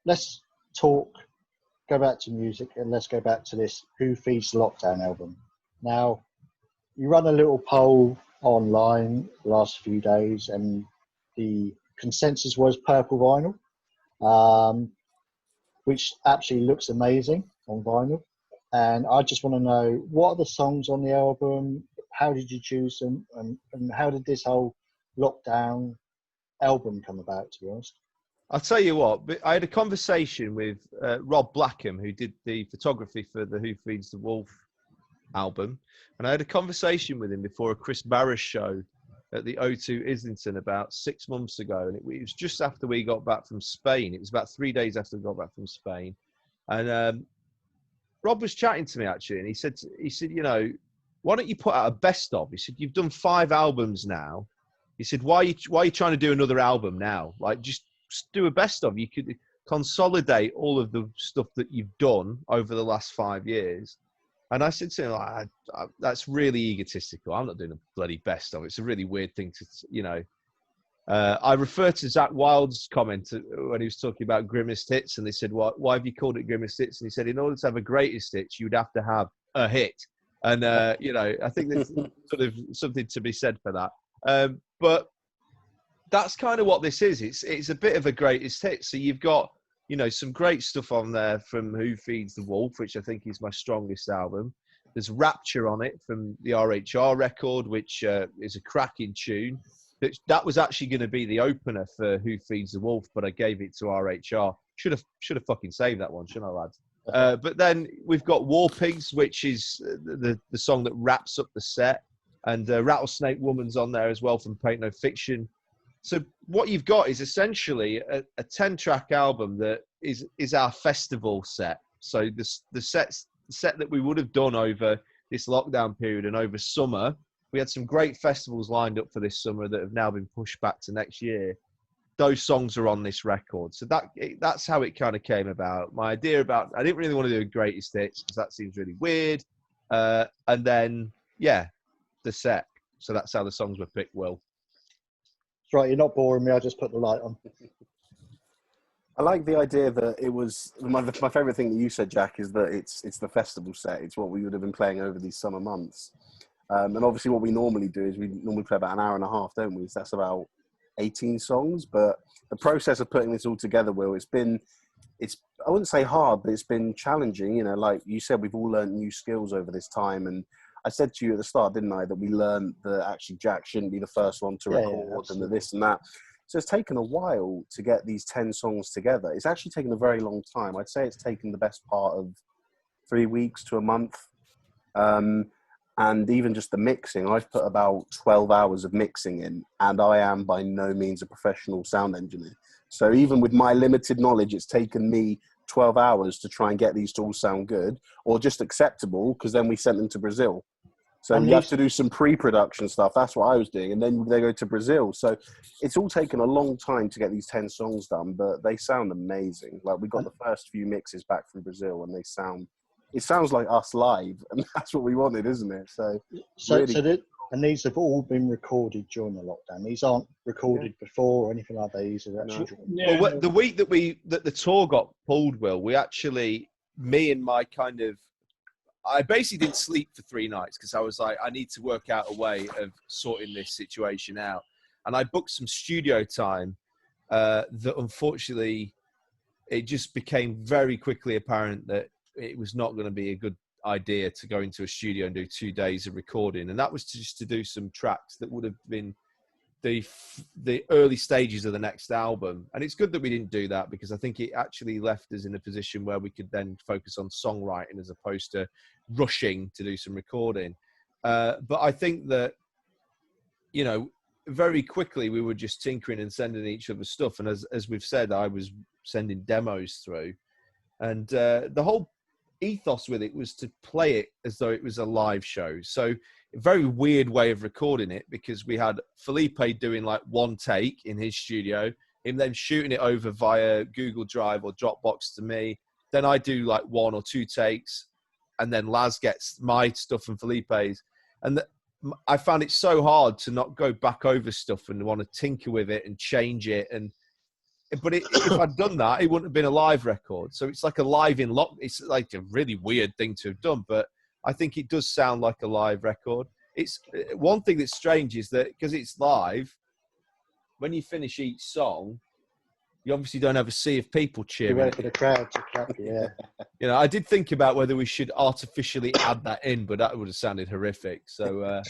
let's talk, go back to music, and let's go back to this Who Feeds the Lockdown album. Now, you run a little poll online the last few days, and the consensus was purple vinyl, which actually looks amazing on vinyl. And I just want to know, what are the songs on the album? How did you choose them? And how did this whole lockdown album come about, to be honest? I'll tell you what, I had a conversation with Rob Blackham, who did the photography for the Who Feeds the Wolf album. And I had a conversation with him before a Chris Barris show at the O2 Islington about 6 months ago. And it was just after we got back from Spain. It was about 3 days after we got back from Spain. And Rob was chatting to me, actually, and he said, you know, why don't you put out a best of? He said, you've done 5 albums now. He said, why are you trying to do another album now? Like, just do a best of. You could consolidate all of the stuff that you've done over the last 5 years. And I said to him, that's really egotistical. I'm not doing a bloody best of. It's a really weird thing to, you know. I refer to Zach Wilde's comment when he was talking about Grimmest Hits, and they said, why have you called it Grimmest Hits? And he said, in order to have a greatest hits, you'd have to have a hit. And, you know, I think there's sort of something to be said for that. But that's kind of what this is. It's a bit of a greatest hit. So you've got, you know, some great stuff on there from Who Feeds the Wolf, which I think is my strongest album. There's Rapture on it from the RHR record, which is a cracking tune. That was actually going to be the opener for Who Feeds the Wolf, but I gave it to RHR. Should have fucking saved that one, shouldn't I, lads? But then we've got War Pigs, which is the song that wraps up the set. And Rattlesnake Woman's on there as well from Paint No Fiction. So what you've got is essentially a 10-track album that is our festival set. So the set that we would have done over this lockdown period and over summer, we had some great festivals lined up for this summer that have now been pushed back to next year. Those songs are on this record. So that's how it kind of came about. My idea about, I didn't really want to do a greatest hits because that seems really weird. And then, yeah, the set. So that's how the songs were picked, Will. That's right, you're not boring me. I just put the light on. I like the idea that it was my favourite thing that you said, Jack, is that it's the festival set. It's what we would have been playing over these summer months. And obviously what we normally do is we normally play about an hour and a half, don't we? So that's about 18 songs. But the process of putting this all together, Will, it's I wouldn't say hard, but it's been challenging. You know, like you said, we've all learned new skills over this time. And I said to you at the start, didn't I, that we learned that actually Jack shouldn't be the first one to record and the this and that. So it's taken a while to get these 10 songs together. It's actually taken a very long time. I'd say it's taken the best part of 3 weeks to a month. And even just the mixing, I've put about 12 hours of mixing in, and I am by no means a professional sound engineer. So even with my limited knowledge, it's taken me 12 hours to try and get these to all sound good or just acceptable, because then we sent them to Brazil. So you have to do some pre-production stuff. That's what I was doing. And then they go to Brazil. So it's all taken a long time to get these 10 songs done, but they sound amazing. Like, we got the first few mixes back from Brazil, and it sounds like us live, and that's what we wanted, isn't it? And these have all been recorded during the lockdown. These aren't recorded before or anything like that. These are actually Well, the week that the tour got pulled, Will, we actually, me and my I basically didn't sleep for 3 nights because I was like, I need to work out a way of sorting this situation out. And I booked some studio time that unfortunately, it just became very quickly apparent that it was not going to be a good idea to go into a studio and do 2 days of recording. And that was just to do some tracks that would have been the early stages of the next album. And it's good that we didn't do that, because I think it actually left us in a position where we could then focus on songwriting as opposed to rushing to do some recording. But I think that, you know, very quickly we were just tinkering and sending each other stuff. And as we've said, I was sending demos through. And the whole ethos with it was to play it as though it was a live show. So a very weird way of recording it, because we had Felipe doing like one take in his studio, him then shooting it over via Google Drive or Dropbox to me. Then I do like 1 or 2 takes, and then Laz gets my stuff and Felipe's. And I found it so hard to not go back over stuff and want to tinker with it and change it. And if I'd done that, it wouldn't have been a live record. So it's like a live in lock. It's like a really weird thing to have done, but I think it does sound like a live record. It's one thing that's strange is that because it's live, when you finish each song, you obviously don't have a sea of people cheering. You wait for the crowd to clap, yeah. You know, I did think about whether we should artificially add that in, but that would have sounded horrific. So,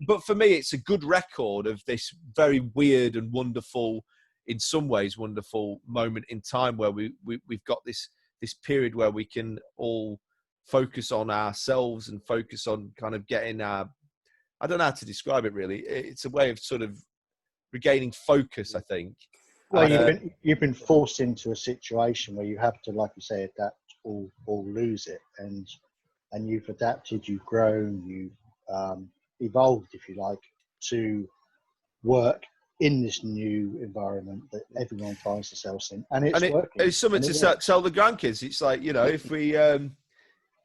but for me, it's a good record of this very weird and wonderful, in some ways, wonderful moment in time where we've got this period where we can all focus on ourselves and focus on kind of getting our, I don't know how to describe it really. It's a way of sort of regaining focus, I think. Well, you've been forced into a situation where you have to, like you say, adapt or lose it, and you've adapted, you've grown, you've evolved, if you like, to work in this new environment that everyone finds themselves in, and it's working. It's something to tell the grandkids. It's like, you know, if we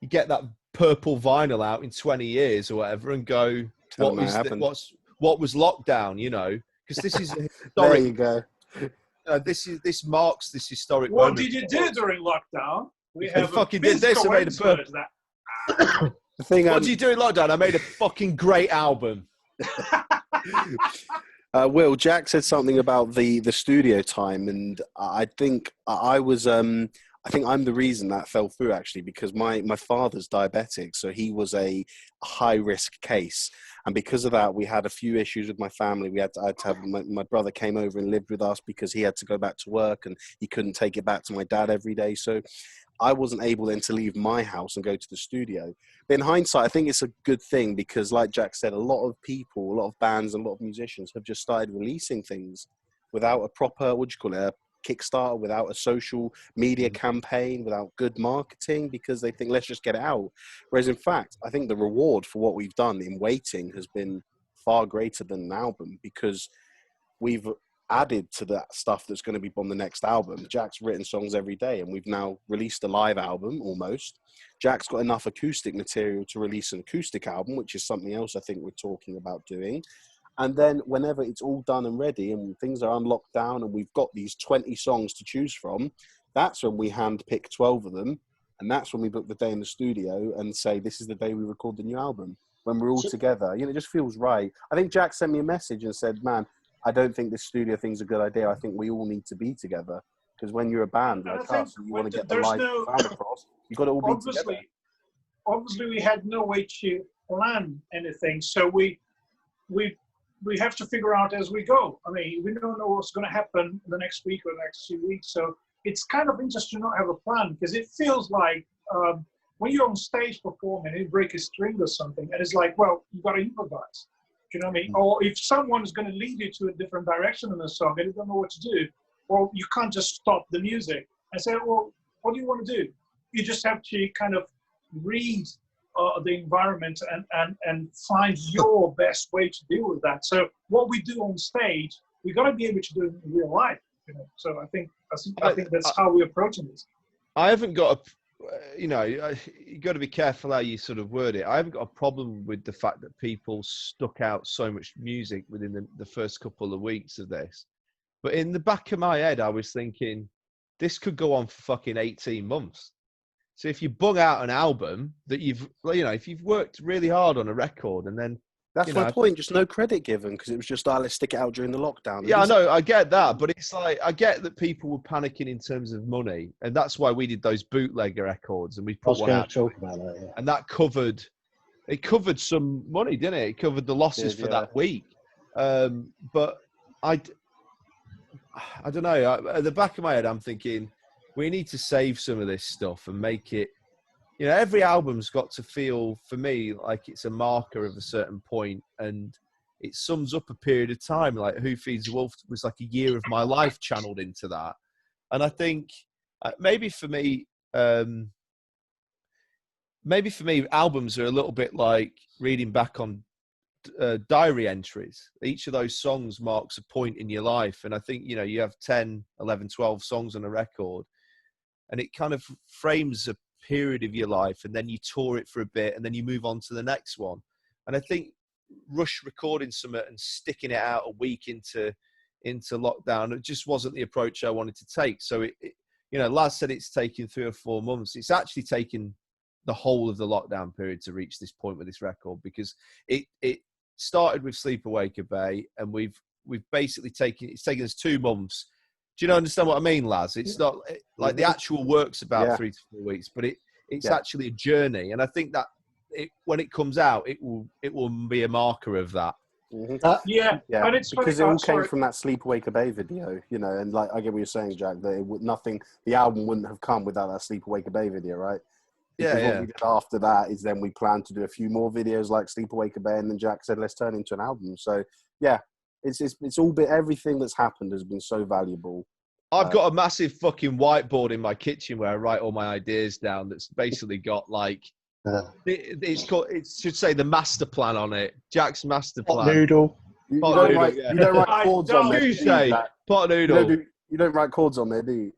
you get that purple vinyl out in 20 years or whatever, and go, what was lockdown? You know, because this is a historic. There you go. This marks this historic What moment. did you do during lockdown? We I have fucking did this. I made a purple. The thing, what did you do in lockdown? I made a fucking great album. Will, Jack said something about the studio time, and I think I was I think I'm the reason that fell through, actually, because my father's diabetic, so he was a high risk case. And because of that, we had a few issues with my family. I had to have my brother came over and lived with us because he had to go back to work and he couldn't take it back to my dad every day. So I wasn't able then to leave my house and go to the studio. But in hindsight, I think it's a good thing because, like Jack said, a lot of people, a lot of bands, and a lot of musicians have just started releasing things without a proper, a Kickstarter, without a social media campaign, without good marketing, because they think, let's just get it out. Whereas in fact, I think the reward for what we've done in waiting has been far greater than an album, because we've added to that stuff that's going to be on the next album. Jack's written songs every day, and we've now released a live album almost. Jack's got enough acoustic material to release an acoustic album, which is something else I think we're talking about doing. And then whenever it's all done and ready and things are unlocked down and we've got these 20 songs to choose from, that's when we handpick 12 of them. And that's when we book the day in the studio and say, this is the day we record the new album. When we're all together, you know, it just feels right. I think Jack sent me a message and said, man, I don't think this studio thing's a good idea. I think we all need to be together. Because when you're a band like us and you want to get the live sound across, you've got to all be together. Obviously, we had no way to plan anything. So we have to figure out as we go. I mean, we don't know what's going to happen the next week or the next 2 weeks. So it's kind of interesting to not have a plan, because it feels like when you're on stage performing, you break a string or something, and it's like, well, you've got to improvise. Do you know what I mean? Or if someone is going to lead you to a different direction in a song and you don't know what to do, well, you can't just stop the music and say, well, what do you want to do? You just have to kind of read the environment and find your best way to deal with that. So what we do on stage, we got to be able to do it in real life. You know? So I think that's how we're approaching this. I haven't got you got to be careful how you sort of word it. I haven't got a problem with the fact that people stuck out so much music within the first couple of weeks of this. But in the back of my head, I was thinking, this could go on for fucking 18 months. So if you bung out an album that if you've worked really hard on a record and then... That's my point, just no credit given, because it was just, let's stick it out during the lockdown. Yeah, I know, I get that, but it's like, I get that people were panicking in terms of money, and that's why we did those bootlegger records, and we put one out. Talk about that, yeah. And that covered some money, didn't it? It covered the losses for that week. But I don't know, at the back of my head, I'm thinking, we need to save some of this stuff and make it, every album's got to feel, for me, like it's a marker of a certain point, and it sums up a period of time. Like Who Feeds the Wolf was like a year of my life channeled into that. And I think maybe for me, albums are a little bit like reading back on diary entries. Each of those songs marks a point in your life. And I think, you have 10, 11, 12 songs on a record, and it kind of frames a period of your life, and then you tour it for a bit, and then you move on to the next one. And I think rush recording something and sticking it out a week into into lockdown. It just wasn't the approach I wanted to take. So Laz said it's taken 3 or 4 months. It's actually taken the whole of the lockdown period to reach this point with this record, because it started with Sleep Awake Obey, and we've basically it's taken us 2 months. Do you understand what I mean, Laz? It's not like the actual work's about 3 to 4 weeks, but it's actually a journey. And I think that when it comes out, it will be a marker of that. Yeah, and it's because it all came from that Sleep Awake Obey video, and like I get what you're saying, Jack, that the album wouldn't have come without that Sleep Awake Obey video, right? Because what we did after that is then we planned to do a few more videos like Sleep Awake Obey, and then Jack said, let's turn it into an album. So yeah, it's all everything that's happened has been so valuable. I've got a massive fucking whiteboard in my kitchen where I write all my ideas down. That's basically got like it should say the master plan on it. Jack's master plan. Pot noodle. You don't write chords on there. Pot noodle. You don't write chords on there, do you?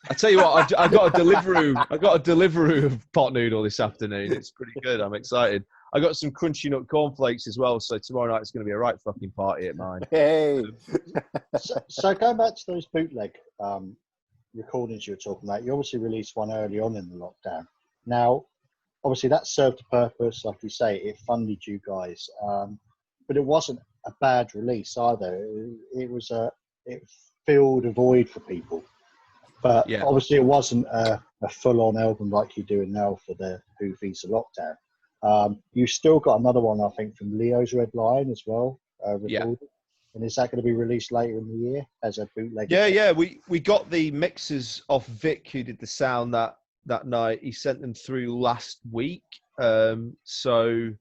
I tell you what, I got a Deliveroo of pot noodle this afternoon. It's pretty good. I'm excited. I got some crunchy nut cornflakes as well. So tomorrow night it's going to be a right fucking party at mine. Hey. So going back to those bootleg recordings you were talking about, you obviously released one early on in the lockdown. Now, obviously that served a purpose, like you say, it funded you guys, but it wasn't a bad release either. It filled a void for people, but obviously it wasn't a full-on album like you're doing now for the Who Feeds the Lockdown. You still got another one, I think, from Leo's Red Lion as well, recorded. And is that going to be released later in the year as a bootleg? Yeah. We got the mixes off Vic, who did the sound that night. He sent them through last week. So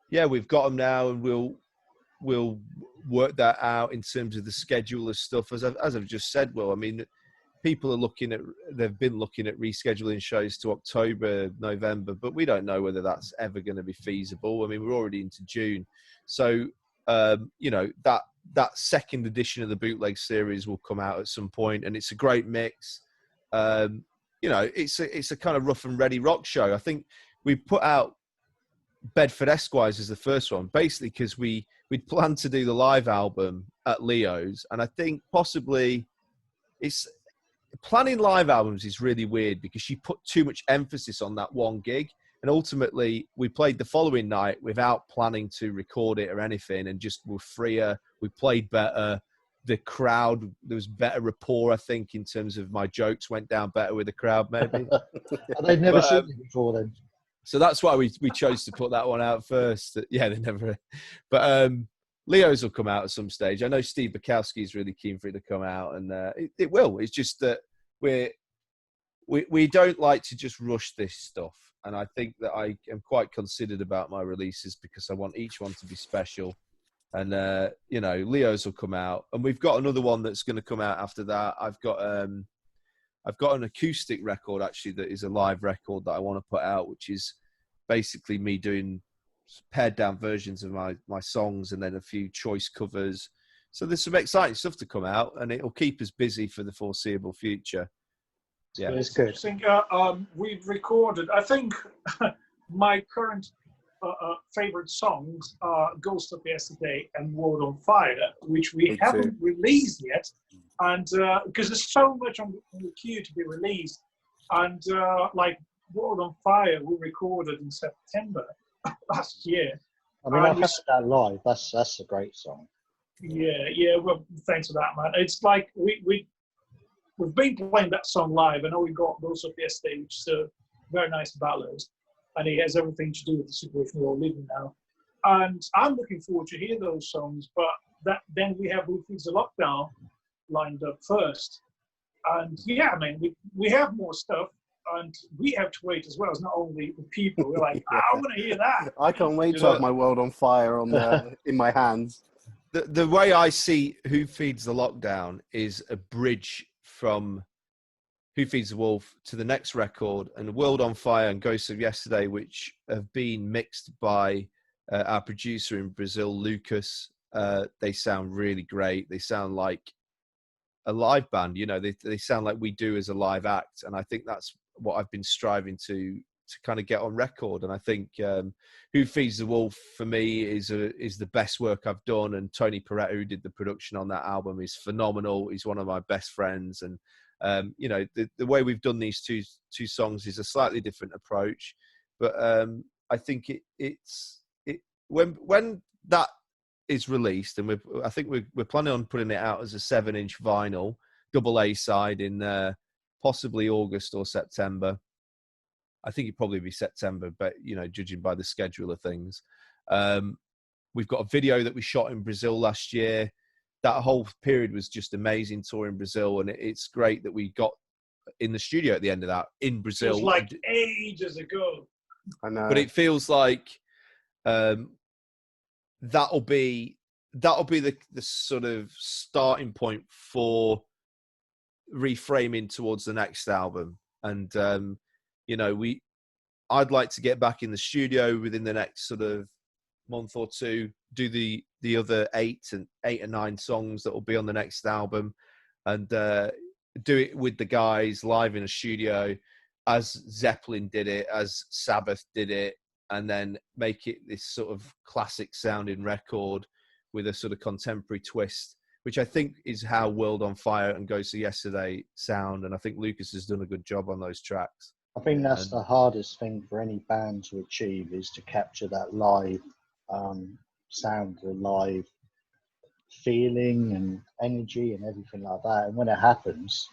yeah, we've got them now, and we'll work that out in terms of the schedule of stuff. As I've just said, Will, I mean, people are they've been looking at rescheduling shows to October, November, but we don't know whether that's ever going to be feasible. I mean, we're already into June. So, that second edition of the bootleg series will come out at some point, and it's a great mix. It's a kind of rough and ready rock show. I think we put out Bedford Esquires as the first one, basically because we'd planned to do the live album at Leo's, and I think possibly planning live albums is really weird because you put too much emphasis on that one gig, and ultimately we played the following night without planning to record it or anything, and just were freer. We played better. The crowd, there was better rapport, I think, in terms of my jokes went down better with the crowd, maybe. They'd never seen it before then. So that's why we chose to put that one out first. Yeah, they never. But Leo's will come out at some stage. I know Steve Bukowski is really keen for it to come out, and it will. It's just that we don't like to just rush this stuff. And I think that I am quite considered about my releases because I want each one to be special. And, Leo's will come out. And we've got another one that's going to come out after that. I've got an acoustic record, actually, that is a live record that I want to put out, which is basically me doing pared down versions of my songs and then a few choice covers. So there's some exciting stuff to come out, and it'll keep us busy for the foreseeable future. Yeah, it's good. I think we've recorded, I think my current favorite songs are Ghost of Yesterday and World on Fire, which we haven't released yet, and because there's so much on the queue to be released, and like World on Fire we recorded in September last year. I mean, I've heard that live. That's a great song. Yeah. Well, thanks for that, man. It's like we've been playing that song live. I know we got Ghost of Yesterday, which is a very nice ballad, and it has everything to do with the situation we're all living now. And I'm looking forward to hear those songs, but then we have Who Feeds the Lockdown lined up first. And yeah, I mean, we have more stuff, and we have to wait as well. It's not only the people. We're like, I want to hear that. I can't wait to have my World on Fire in my hands. The way I see Who Feeds the Lockdown is a bridge from Who Feeds the Wolf to the next record, and World on Fire and Ghosts of Yesterday, which have been mixed by our producer in Brazil, Lucas. They sound really great. They sound like a live band, they sound like we do as a live act. And I think that's what I've been striving to kind of get on record. And I think Who Feeds the Wolf for me is the best work I've done. And Tony Perretta, who did the production on that album, is phenomenal. He's one of my best friends. And you know, the way we've done these two songs is a slightly different approach. But I think when that is released, and I think we're planning on putting it out as a 7-inch vinyl double A side in possibly August or September. I think it'd probably be September, but you know, judging by the schedule of things. We've got a video that we shot in Brazil last year. That whole period was just amazing, touring Brazil, and it's great that we got in the studio at the end of that in Brazil. It was like ages ago. I know, but it feels like that'll be the sort of starting point for reframing towards the next album. And you know, I'd like to get back in the studio within the next sort of month or two, do the other 8 or 9 songs that will be on the next album, and do it with the guys live in a studio, as Zeppelin did it, as Sabbath did it, and then make it this sort of classic sounding record with a sort of contemporary twist, which I think is how World on Fire and Ghosts of Yesterday sound. And I think Lucas has done a good job on those tracks. I think that's the hardest thing for any band to achieve, is to capture that live sound, the live feeling and energy and everything like that. And when it happens,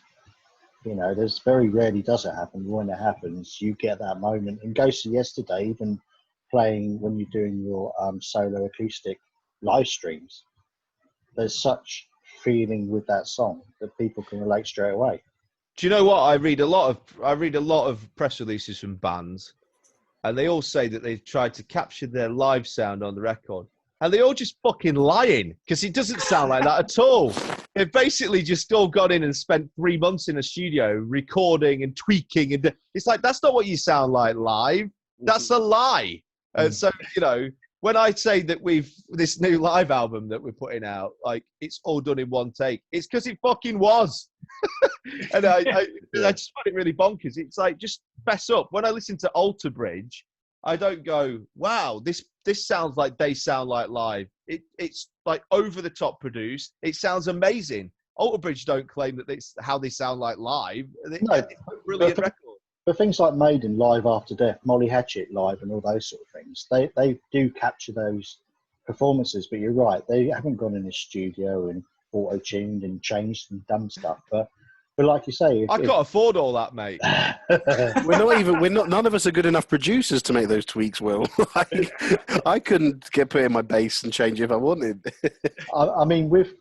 you know, there's very rarely does it happen. When it happens, you get that moment. And Ghosts of Yesterday, even playing when you're doing your solo acoustic live streams, there's such feeling with that song that people can relate straight away. Do you know what? I read a lot of press releases from bands, and they all say that they've tried to capture their live sound on the record, and they all just fucking lying, because it doesn't sound like that at all. They've basically just all got in and spent 3 months in a studio recording and tweaking, and it's like, that's not what you sound like live. That's a lie. And so, you know, when I say that this new live album that we're putting out, like, it's all done in one take, it's because it fucking was. And I just find it really bonkers. It's like, just fess up. When I listen to Alter Bridge, I don't go, wow, this sounds like they sound like live. It's like over the top produced. It sounds amazing. Alter Bridge don't claim that it's how they sound like live. No, it's a brilliant record. But things like Maiden live after death, Molly Hatchet live, and all those sort of things, they do capture those performances. But you're right, they haven't gone in the studio and auto-tuned and changed and done stuff. But like you say, I can't afford all that, mate. none of us are good enough producers to make those tweaks, Will. I couldn't put in my bass and change it if I wanted. I mean, with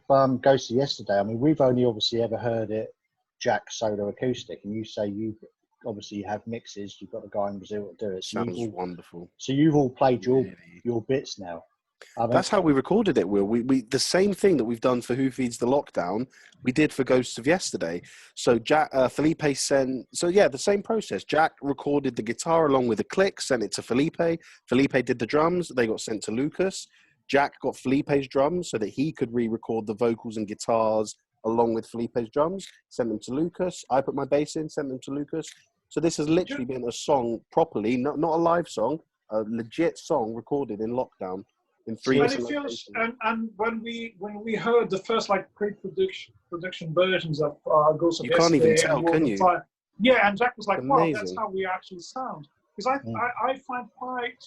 Ghosts of Yesterday, I mean, we've only obviously ever heard it Jack solo acoustic, and you say you obviously have mixes. You've got a guy in Brazil to do it. So Sounds wonderful. So you've all played your bits now. I mean, that's how we recorded it, Will. We the same thing that we've done for Who Feeds the Lockdown, we did for Ghosts of Yesterday. So Felipe sent. So yeah, the same process. Jack recorded the guitar along with the click, sent it to Felipe. Felipe did the drums. They got sent to Lucas. Jack got Felipe's drums so that he could re-record the vocals and guitars along with Felipe's drums. Sent them to Lucas. I put my bass in, sent them to Lucas. So this has literally been a song properly, not a live song, a legit song recorded in lockdown. In 3 years. And when we heard the first like pre-production versions of Ghosts of Yesterday, you can't even tell, can you? Yeah, and Jack was like, amazing. "Wow, that's how we actually sound." Because I find quite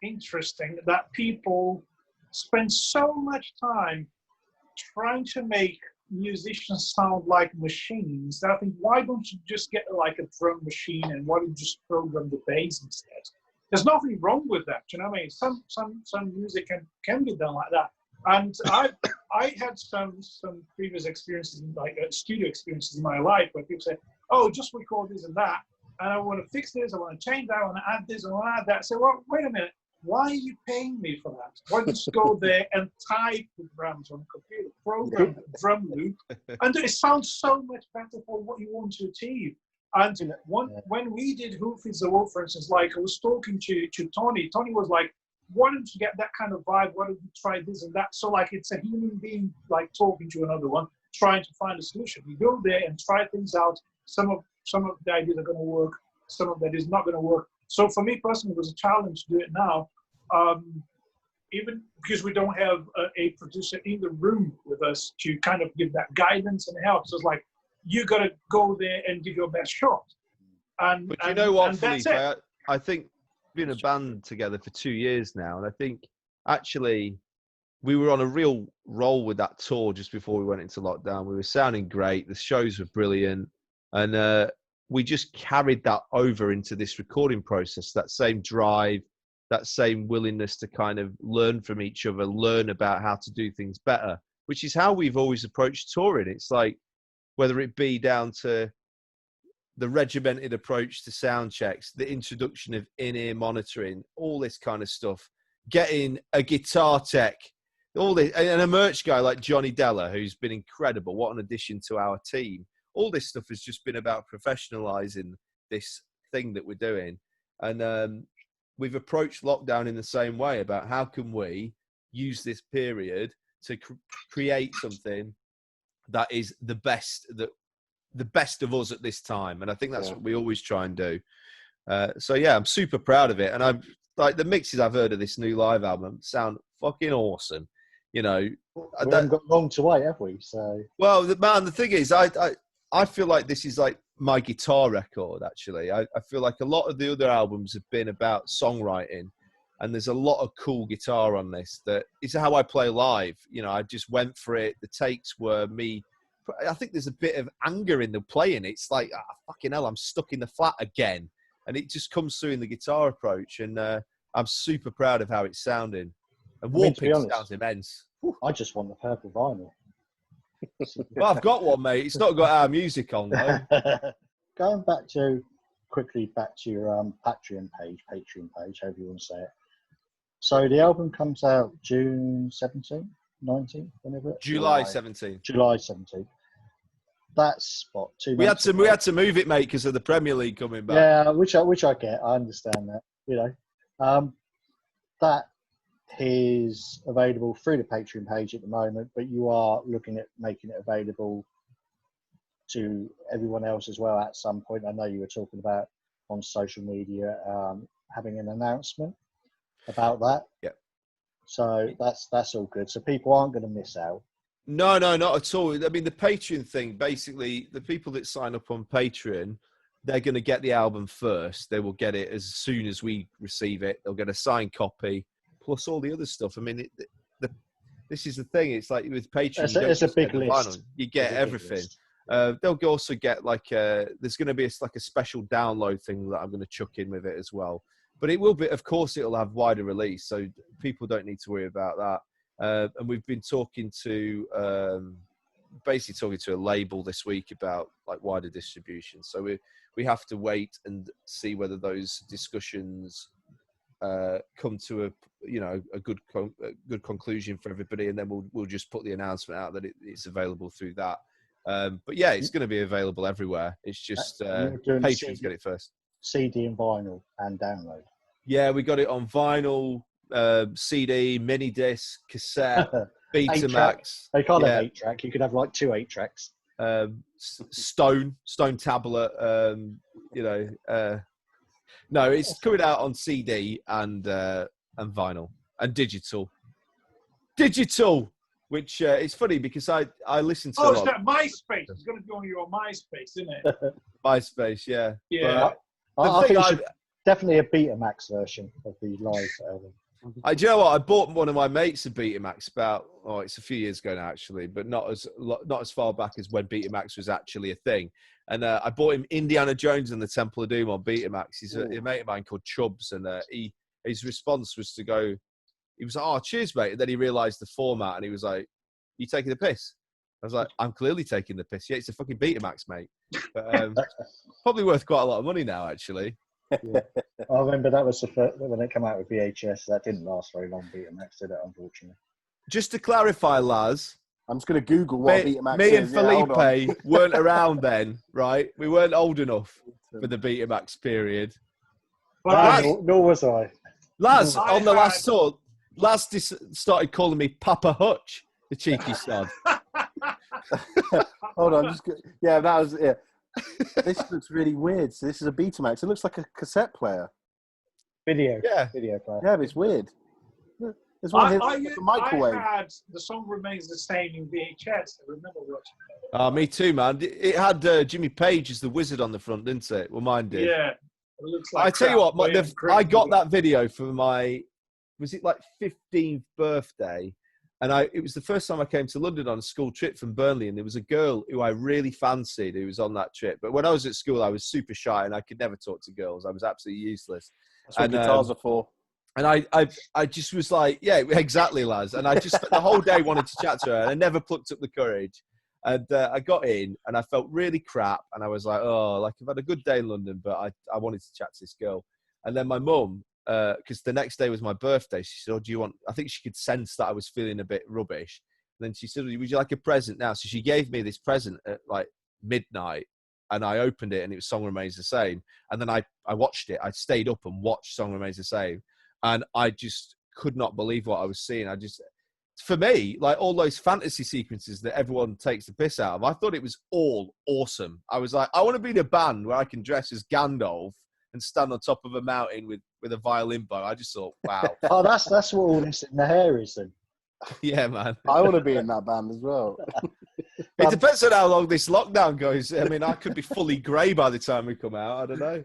interesting that people spend so much time trying to make musicians sound like machines. That I think, why don't you just get like a drum machine, and why don't you just program the bass instead? There's nothing wrong with that, you know what I mean? Some music can be done like that. And I had some previous experiences, like studio experiences in my life, where people say, "Oh, just record this and that, and I want to fix this, I want to change that, I want to add this, I want to add that." I say, "Well, wait a minute, why are you paying me for that? Why don't you just go there and type the drums on the computer, program the drum loop, and it sounds so much better for what you want to achieve." And when we did Who Feeds the Wolf, for instance, like I was talking to Tony. Tony was like, "Why don't you get that kind of vibe? Why don't you try this and that?" So like, it's a human being like talking to another one, trying to find a solution. We go there and try things out. Some of the ideas are going to work, some of that is not going to work. So for me personally, it was a challenge to do it now, even because we don't have a producer in the room with us to kind of give that guidance and help. So it's like, you got to go there and give your best shot. But you know what, Felipe, I think we've been a band together for 2 years now, and I think actually we were on a real roll with that tour just before we went into lockdown. We were sounding great. The shows were brilliant. And we just carried that over into this recording process, that same drive, that same willingness to kind of learn from each other, learn about how to do things better, which is how we've always approached touring. It's like, whether it be down to the regimented approach to sound checks, the introduction of in-ear monitoring, all this kind of stuff, getting a guitar tech, all this, and a merch guy like Johnny Della, who's been incredible. What an addition to our team. All this stuff has just been about professionalizing this thing that we're doing. And we've approached lockdown in the same way, about how can we use this period to create something that is the best of us at this time. And I think that's what we always try and do. So yeah, I'm super proud of it. And I'm like, the mixes I've heard of this new live album sound fucking awesome. You know, we haven't got long to wait, have we? So, well, the thing is, I feel like this is like my guitar record, actually. I feel like a lot of the other albums have been about songwriting, and there's a lot of cool guitar on this. That is how I play live. You know, I just went for it. The takes were me. I think there's a bit of anger in the playing. It's like, fucking hell, I'm stuck in the flat again. And it just comes through in the guitar approach. And I'm super proud of how it's sounding. And Warping sounds immense. I just want the purple vinyl. Well, I've got one, mate. It's not got our music on, though. Going back to your Patreon page, however you want to say it. So the album comes out June 17th, 19th, whenever. July 17th. July 17th. That's what, 2 months. We had to move it, mate, because of the Premier League coming back. Yeah, which I get. I understand that. You know, that is available through the Patreon page at the moment, but you are looking at making it available to everyone else as well at some point. I know you were talking about on social media having an announcement about that. Yeah. So that's all good. So people aren't going to miss out. No, not at all. I mean, the Patreon thing, basically, the people that sign up on Patreon, they're going to get the album first. They will get it as soon as we receive it. They'll get a signed copy, plus all the other stuff. I mean, this is the thing. It's like with Patreon, it's a big list. You get everything. They'll also get like there's going to be a special download thing that I'm going to chuck in with it as well. But it will be, of course, it'll have wider release, so people don't need to worry about that. And we've been talking to a label this week about like wider distribution. So we have to wait and see whether those discussions come to a good conclusion for everybody, and then we'll just put the announcement out that it's available through that. But yeah, it's going to be available everywhere. It's just Patreon's get it first. CD and vinyl and download. Yeah, we got it on vinyl, CD, mini disc, cassette, Betamax. They can't have 8-track. You could have like 2 8-tracks. Stone tablet. No, it's coming out on CD and vinyl and digital. Which is funny because I listen to. Oh, it's that MySpace. It's going to be on your MySpace, isn't it? MySpace, yeah. Yeah. I think it's definitely a Betamax version of the live album. Do you know what? I bought one of my mates a Betamax it's a few years ago now, actually, but not as far back as when Betamax was actually a thing. And I bought him Indiana Jones and the Temple of Doom on Betamax. He's a mate of mine called Chubbs, and his response was to go. He was like, "Oh, cheers, mate." And then he realised the format, and he was like, "You taking the piss?" I was like, "I'm clearly taking the piss. Yeah, it's a fucking Betamax, mate." But probably worth quite a lot of money now, actually. Yeah. I remember that was the first, when it came out with VHS. That didn't last very long. Betamax did it, unfortunately. Just to clarify, Laz, I'm just going to Google what Betamax is. Me and Felipe weren't around then, right? We weren't old enough for the Betamax period. Well, nor was I. Laz, on the last tour, Laz started calling me Papa Hutch, the cheeky sod. Hold on, that was This looks really weird. So this is a Betamax. It looks like a cassette player. Video player. Yeah, but it's weird. There's one here I like a microwave. had The Song Remains the Same in VHS. I remember watching it. Oh, me too, man. It had Jimmy Page as the wizard on the front, didn't it? Well, mine did. Yeah. It looks like I tell you crap, what, but it's I got great. that video for my, was it like 15th birthday? And it was the first time I came to London on a school trip from Burnley, and there was a girl who I really fancied who was on that trip. But when I was at school, I was super shy and I could never talk to girls. I was absolutely useless. That's what guitars are for. And I just was like, yeah, exactly, Laz. And I just spent the whole day wanted to chat to her, and I never plucked up the courage. And I got in, and I felt really crap. And I was like, oh, like I've had a good day in London, but I wanted to chat to this girl. And then my mum, because the next day was my birthday, she said, oh, do you want, I think she could sense that I was feeling a bit rubbish. And then she said, would you like a present now? So she gave me this present at like midnight, and I opened it, and it was Song Remains the Same. And then I watched it. I stayed up and watched Song Remains the Same. And I just could not believe what I was seeing. For me, like all those fantasy sequences that everyone takes the piss out of, I thought it was all awesome. I was like, I want to be in a band where I can dress as Gandalf and stand on top of a mountain with a violin bow. I just thought, wow. Oh, that's what all this in the hair is then. Yeah, man. I want to be in that band as well. It depends on how long this lockdown goes. I mean, I could be fully grey by the time we come out. I don't know.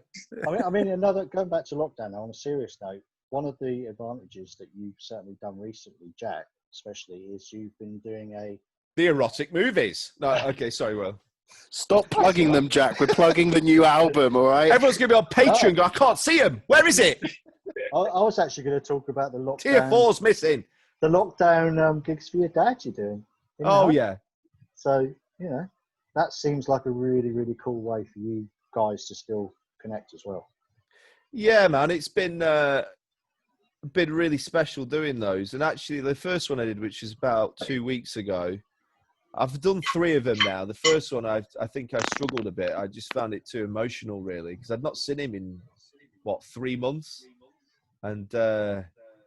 I mean, going back to lockdown now, on a serious note, one of the advantages that you've certainly done recently, Jack, especially, is you've been doing the erotic movies. No, okay, sorry, Will. Stop plugging them, Jack. We're plugging the new album, all right? Everyone's going to be on Patreon. I can't see them. Where is it? I was actually going to talk about the lockdown. Tier 4's missing. The lockdown gigs for your dad you're doing. Oh, yeah. So, that seems like a really, really cool way for you guys to still connect as well. Yeah, man. It's been really special doing those. And actually, the first one I did, which was about 2 weeks ago, I've done 3 of them now. The first one, I think I struggled a bit. I just found it too emotional, really, because I'd not seen him in, 3 months? And,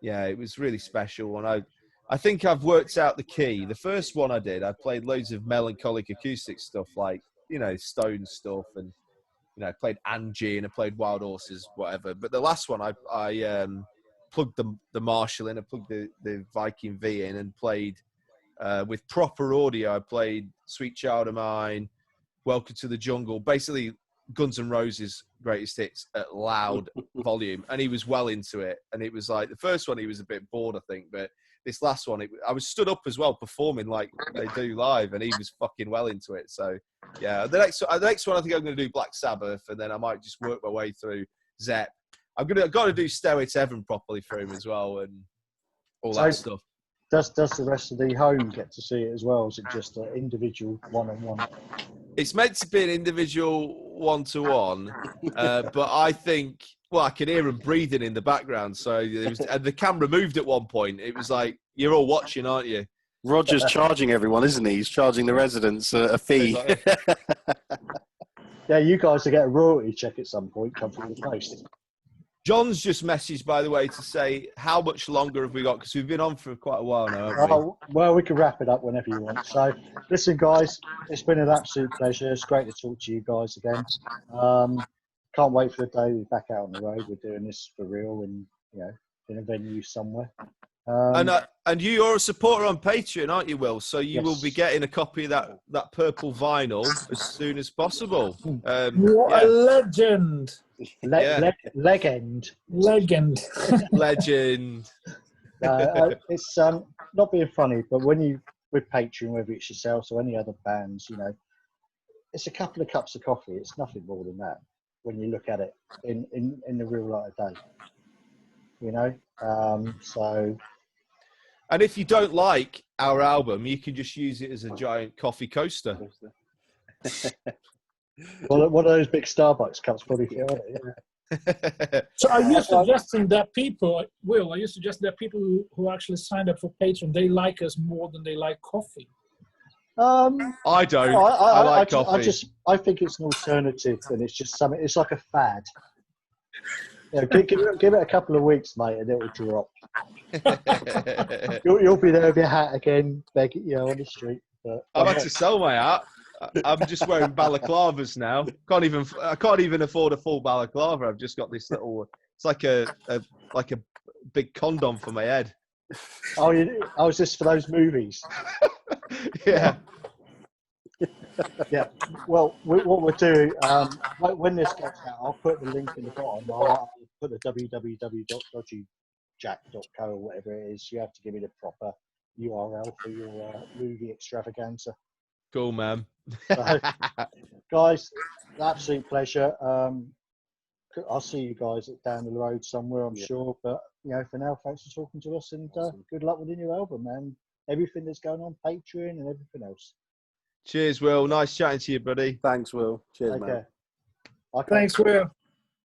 yeah, it was really special. And I think I've worked out the key. The first one I did, I played loads of melancholic acoustic stuff, like, Stone stuff. And, I played Angie and I played Wild Horses, whatever. But the last one, I plugged the Marshall in, I plugged the Viking V in and played with proper audio. I played Sweet Child of Mine, Welcome to the Jungle, basically Guns N' Roses' greatest hits at loud volume. And he was well into it. And it was like, the first one, he was a bit bored, I think. But this last one, I was stood up as well, performing like they do live. And he was fucking well into it. So, yeah, the next one, I think I'm going to do Black Sabbath. And then I might just work my way through Zepp. I've got to do Stairway to Heaven properly for him as well, and all that stuff. Does the rest of the home get to see it as well? Is it just an individual one-on-one? It's meant to be an individual one-to-one, but I think, I can hear him breathing in the background. So and the camera moved at one point. It was like, you're all watching, aren't you? Roger's charging everyone, isn't he? He's charging the residents a fee. Yeah, you guys will get a royalty check at some point, come from the post. John's just messaged, by the way, to say how much longer have we got? Because we've been on for quite a while now, haven't we? Oh, well, we can wrap it up whenever you want. So, listen, guys, it's been an absolute pleasure. It's great to talk to you guys again. Can't wait for the day we're back out on the road. We're doing this for real and, in a venue somewhere. And you're a supporter on Patreon, aren't you, Will? So you Yes. will be getting a copy of that purple vinyl as soon as possible. What a legend! Legend. Legend. Legend. It's not being funny, but when you with Patreon, whether it's yourselves or any other bands, it's a couple of cups of coffee. It's nothing more than that when you look at it in the real light of day. So. And if you don't like our album, you can just use it as a giant coffee coaster. Well, one of those big Starbucks cups probably fit on it. Yeah. So are you suggesting that people, Will, who actually signed up for Patreon, they like us more than they like coffee? I don't. I like coffee. I think it's an alternative, and it's just something. It's like a fad. Give it a couple of weeks, mate, and it will drop. You'll be there with your hat again, begging, on the street. But I've had to sell my hat. I'm just wearing balaclavas now. I can't even afford a full balaclava. I've just got this little. It's like a big condom for my head. Oh, I was just for those movies. Yeah. Yeah. Well, what we'll do, when this gets out, I'll put the link in the bottom. I'll put the www.dodgyjack.co or whatever it is. You have to give me the proper URL for your movie extravaganza. Cool, man. So, guys, absolute pleasure. I'll see you guys down the road somewhere, I'm sure. But, for now, thanks for talking to us, and good luck with the new album, man. Everything that's going on, Patreon and everything else. Cheers, Will. Nice chatting to you, buddy. Thanks, Will. Cheers, Okay. man. Okay. Thanks, Will.